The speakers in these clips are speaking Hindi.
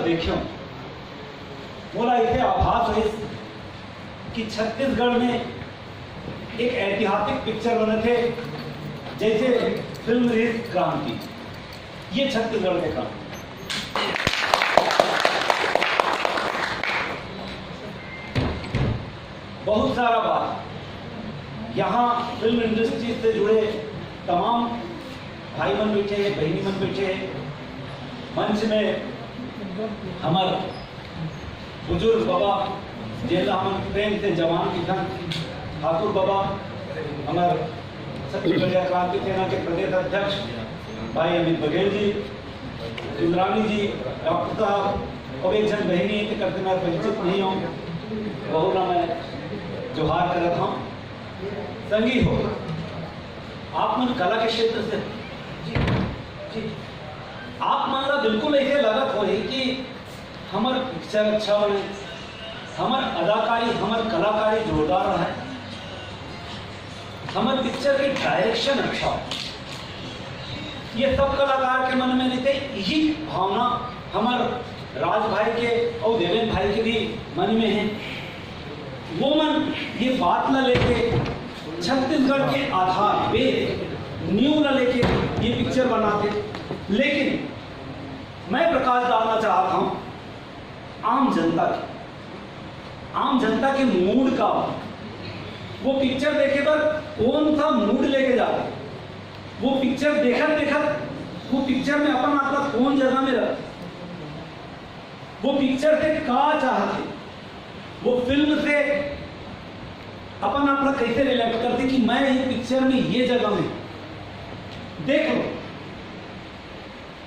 देखियो बोला इसे आभास है कि छत्तीसगढ़ में एक ऐतिहासिक पिक्चर बने थे जैसे फिल्म रही क्रांति। ये छत्तीसगढ़ के काम बहुत सारा बात यहाँ फिल्म इंडस्ट्री से जुड़े तमाम भाई मन बैठे हैं, बहनी मन बैठे हैं। मंच में हमारे बुजुर्ग बाबा जेला हम प्रेम से जवान किसान ठाकुर बाबा, हमारे छत्तीसगढ़ क्रांति सेना के प्रदेश अध्यक्ष भाई अमित बघेल जी, इंद्रानी जी, डॉक्टर साहब और एक जन बहनी करते मैं परिचित नहीं हूँ, बहुला मैं जोहार करत हूँ। संगी हो आप मन कला के क्षेत्र से जी, आप मन ला बिल्कुल ऐसे लगत हो कि हमार पिक्चर अच्छा बने, हमार अदाकारी हमार कलाकारी जोरदार रहा है, हमार पिक्चर की डायरेक्शन अच्छा हो। ये सब कलाकार के मन में नहीं थे। यही भावना हमार राज भाई के और देवेंद्र भाई के भी मन में है। वो मन ये बात न लेके छत्तीसगढ़ के आधार पे न्यू न लेके ये पिक्चर बनाते, लेकिन मैं प्रकाश डालना चाहता हूँ आम जनता के मूड का। वो पिक्चर देखे पर कौन सा मूड लेके जाते, वो पिक्चर देखत वो पिक्चर में अपन आपका कौन जगह में रख, वो पिक्चर से का चाहते, वो फिल्म से अपन अपना कैसे रिलेक्ट करते कि मैं ये पिक्चर में ये जगह में देख लो।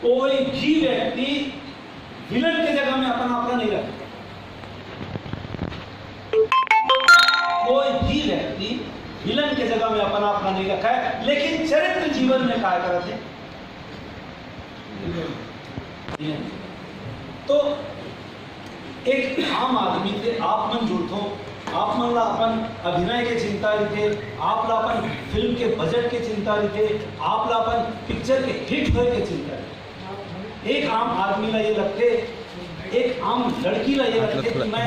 कोई भी व्यक्ति विलन के जगह में अपन अपना नहीं रखता, कोई भी व्यक्ति विलन के जगह में अपन अपना नहीं रखा है, लेकिन चरित्र जीवन में क्या करते तो एक आम आदमी से आप मन जुड़ते हो, आप मन ला अपन अभिनय के चिंता रहे, आप ला अपन फिल्म के बजट के चिंता रहे, आप ला अपन पिक्चर के हिट होए के चिंता रहे। एक आम आदमी ला ये लगते, एक आम लड़की ला ये लगते कि मैं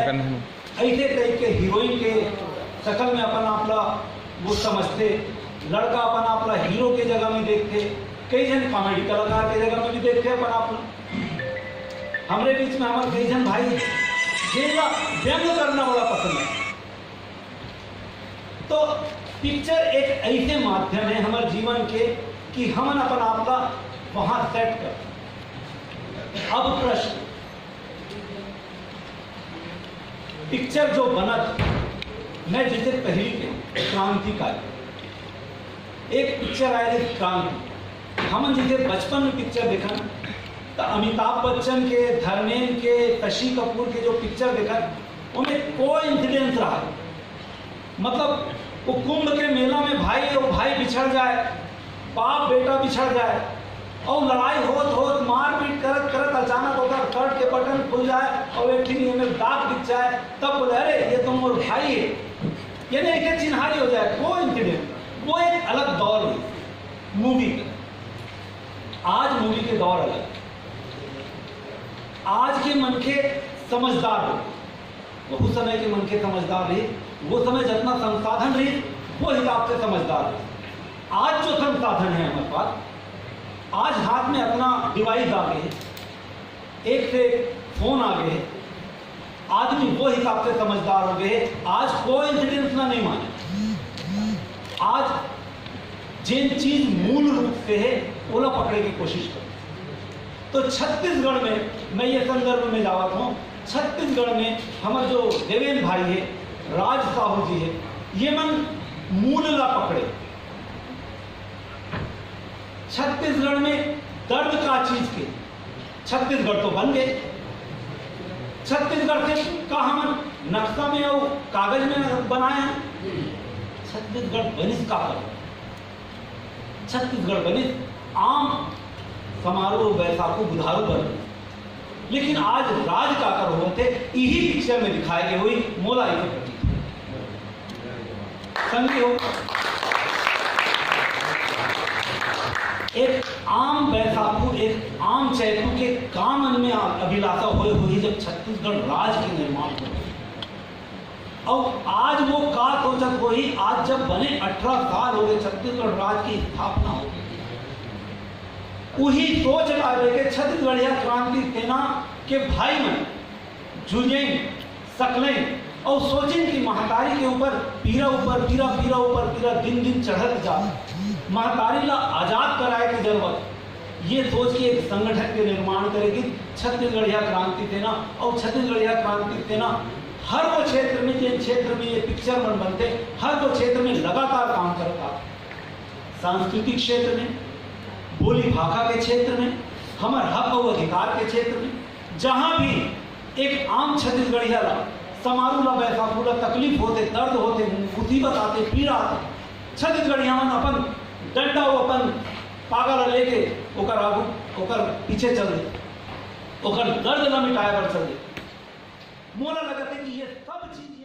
ऐसे टाइप के हीरोइन के शकल में अपन आपला वो समझते, लड़का अपन आपला हीरो के जगह में देखते, कई जन कॉमेडी कलाकार के जगह में भी देखते अपन आप। हमारे बीच में हमारे कई जन भाई जेला व्यंग करना बड़ा पसंद है। तो पिक्चर एक ऐसे माध्यम है हमारे जीवन के कि हम अपन आपका वहां सेट कर। अब प्रश्न, पिक्चर जो बनत, मैं जिसे पहली क्रांतिकारी एक पिक्चर आए थे क्रांति, हम जिसे बचपन में पिक्चर देखा तो अमिताभ बच्चन के, धर्मेंद्र के, शशि कपूर के जो पिक्चर देखा उनमें कोई इंसिडेंस रहा, मतलब वो कुंभ के मेला में भाई और भाई बिछड़ जाए, बाप बेटा बिछड़ जाए और लड़ाई होत मारपीट करत करत अचानक होकर शर्ट के बटन खुल जाए और एक ठीक में दाग दिख जाए, तब बोले अरे ये तो मोर भाई है, यानी एक चिन्हारी हो जाए। कोई इंसिडेंट, वो एक अलग दौर है मूवी का। आज मूवी के दौर अलग, आज के मन के समझदार हो, वो उस समय के मन के समझदार रहे, वो समय जितना संसाधन रहे वो हिसाब से समझदार रहे। आज जो संसाधन है हमारे पास, आज हाथ में अपना डिवाइस आ गए, एक से फोन आ गए, आदमी वो हिसाब से समझदार हो गए। आज कोई इंसिडेंस ना नहीं माने, आज जिन चीज मूल रूप से है ओला पकड़े की कोशिश कर। तो छत्तीसगढ़ में मैं ये संदर्भ में जावत हूँ, छत्तीसगढ़ में हमारे जो देवेंद्र भाई है, राज साहू जी है, ये मन मूल ला पकड़े। छत्तीसगढ़ में दर्द का चीज के छत्तीसगढ़ तो बन गए। छत्तीसगढ़ से का हम नक्शा में और कागज में बनाए हैं, छत्तीसगढ़ बनिस का कर, छत्तीसगढ़ बनिस आम समारोह बैसाखू बुधारू बन। लेकिन आज राज का कर होते यही पिक्चर में दिखाए गए हुई मोला के प्रति संगी हो। एक आम बैसाखू, एक आम चैतू के का मन में अभिलाषा हुए हुई जब छत्तीसगढ़ राज्य के निर्माण हो। और आज वो का सोचत हो ही, आज जब बने 18 साल हो गए छत्तीसगढ़ राज्य की स्थापना हो गई, वही सोच लावे के छत्तीसगढ़िया क्रांति सेना के भाई मन जुझें सकलें और सोचें कि महतारी के ऊपर पीरा दिन दिन चढ़त जा, महतारी ला आजाद कराए की जरूरत, ये सोच के एक संगठन के निर्माण करेगी छत्तीसगढ़िया क्रांति सेना। और छत्तीसगढ़िया क्रांति सेना हर वो क्षेत्र में, जिन क्षेत्र में ये पिक्चर मन बनते, हर वो क्षेत्र में लगातार काम करता। सांस्कृतिक क्षेत्र में, बोली भाषा के क्षेत्र में, हमारे हक और अधिकार के क्षेत्र में, जहां भी एक आम छत्तीसगढ़िया ला समारू ला बैसाखू ला तकलीफ होते, दर्द होते, मुसीबत आते, पीड़ा आते, छत्तीसगढ़िया मन अपन डंडा अपन पागल लेके ओकर आगू ओकर पीछे चल दे, ओकर दर्द न मिटाए बर चल दे। मोला लगता है कि ये सब चीज